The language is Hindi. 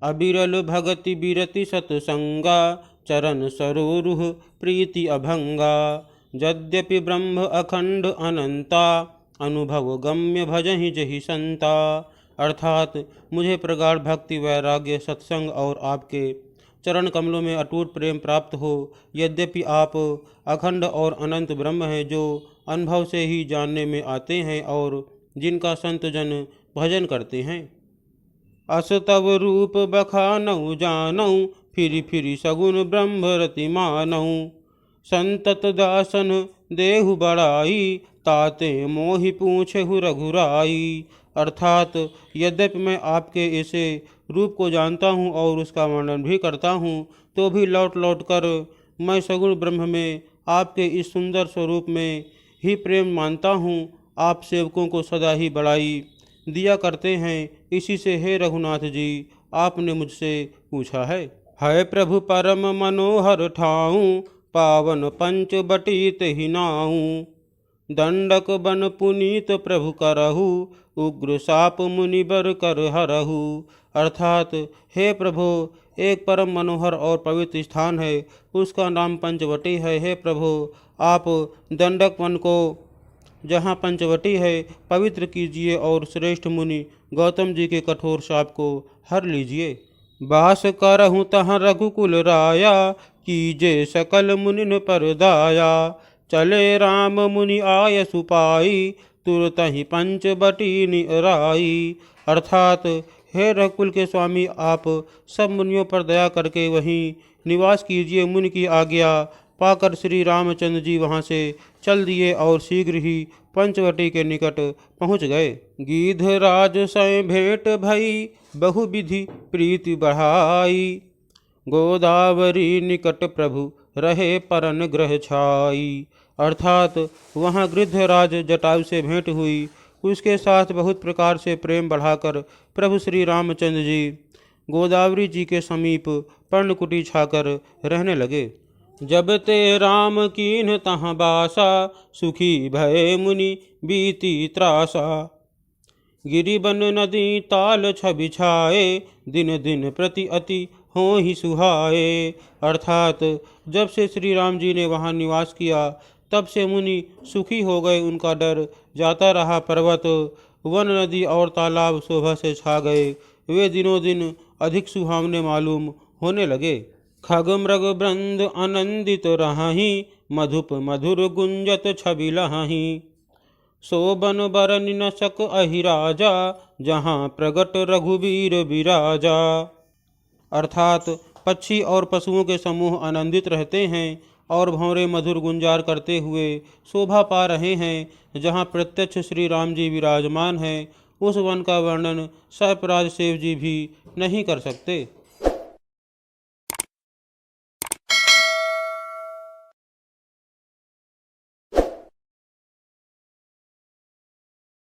अबिरल भगति बिरति सतसंगा, चरण सरोरुह प्रीति अभंगा। यद्यपि ब्रह्म अखंड अनंता, अनुभव गम्य भजहि जहि संता। अर्थात मुझे प्रगाढ़ भक्ति, वैराग्य, सत्संग और आपके चरण कमलों में अटूट प्रेम प्राप्त हो। यद्यपि आप अखंड और अनंत ब्रह्म हैं, जो अनुभव से ही जानने में आते हैं और जिनका संत जन भजन करते हैं। अस तव रूप बखानऊ जानऊ, फिरि फिरि सगुन ब्रह्म रति मानऊ। संतत दासन देहु बड़ाई, ताते मोहि पूछहु रघुराई। अर्थात यद्यपि मैं आपके ऐसे रूप को जानता हूँ और उसका वर्णन भी करता हूँ, तो भी लौट लौट कर मैं सगुण ब्रह्म में आपके इस सुंदर स्वरूप में ही प्रेम मानता हूँ। आप सेवकों को सदा ही बड़ाई दिया करते हैं, इसी से हे रघुनाथ जी आपने मुझसे पूछा है प्रभु परम मनोहर ठाऊं, पावन पंच बटीत ही नाऊं। दंडक बन पुनीत प्रभु करहु, उग्र साप मुनि बर कर हरहु। अर्थात हे प्रभु, एक परम मनोहर और पवित्र स्थान है, उसका नाम पंचवटी है। हे प्रभु, आप दंडक वन को, जहाँ पंचवटी है, पवित्र कीजिए और श्रेष्ठ मुनि गौतम जी के कठोर शाप को हर लीजिए। बास करहु तहाँ रघुकुल राया, कीजे सकल मुनिन पर दाया। चले राम मुनि आय सुपाई, तुरत ही पंच बटी निराई। अर्थात हे रघुकुल के स्वामी, आप सब मुनियों पर दया करके वहीं निवास कीजिए। मुनि की आज्ञा पाकर श्री रामचंद्र जी वहाँ से चल दिए और शीघ्र ही पंचवटी के निकट पहुँच गए। गीधराज सै भेंट भई, बहुविधि प्रीति बढ़ाई। गोदावरी निकट प्रभु रहे परन ग्रह छाई। अर्थात वहाँ गृद्धराज जटायु से भेंट हुई, उसके साथ बहुत प्रकार से प्रेम बढ़ाकर प्रभु श्री रामचंद्र जी गोदावरी जी के समीप पर्णकुटी छाकर रहने लगे। जब ते राम कीन्ह तहाँ बासा, सुखी भय मुनि बीती त्रासा। गिरिबन नदी ताल छवि छाए, दिन दिन प्रति अति हो ही सुहाए। अर्थात जब से श्री राम जी ने वहाँ निवास किया, तब से मुनि सुखी हो गए, उनका डर जाता रहा। पर्वत, वन, नदी और तालाब शोभा से छा गए, वे दिनों दिन अधिक सुहावने मालूम होने लगे। खग मृग वृंद आनंदित रहाहि, मधुप मधुर गुंजत छवि लहाहि। शोभन बरन न सक अहि राजा, जहाँ प्रगट रघुवीर विराजा। अर्थात पक्षी और पशुओं के समूह आनंदित रहते हैं और भंवरे मधुर गुंजार करते हुए शोभा पा रहे हैं। जहाँ प्रत्यक्ष श्री राम जी विराजमान हैं, उस वन का वर्णन सर्पराज शिव जी भी नहीं कर सकते।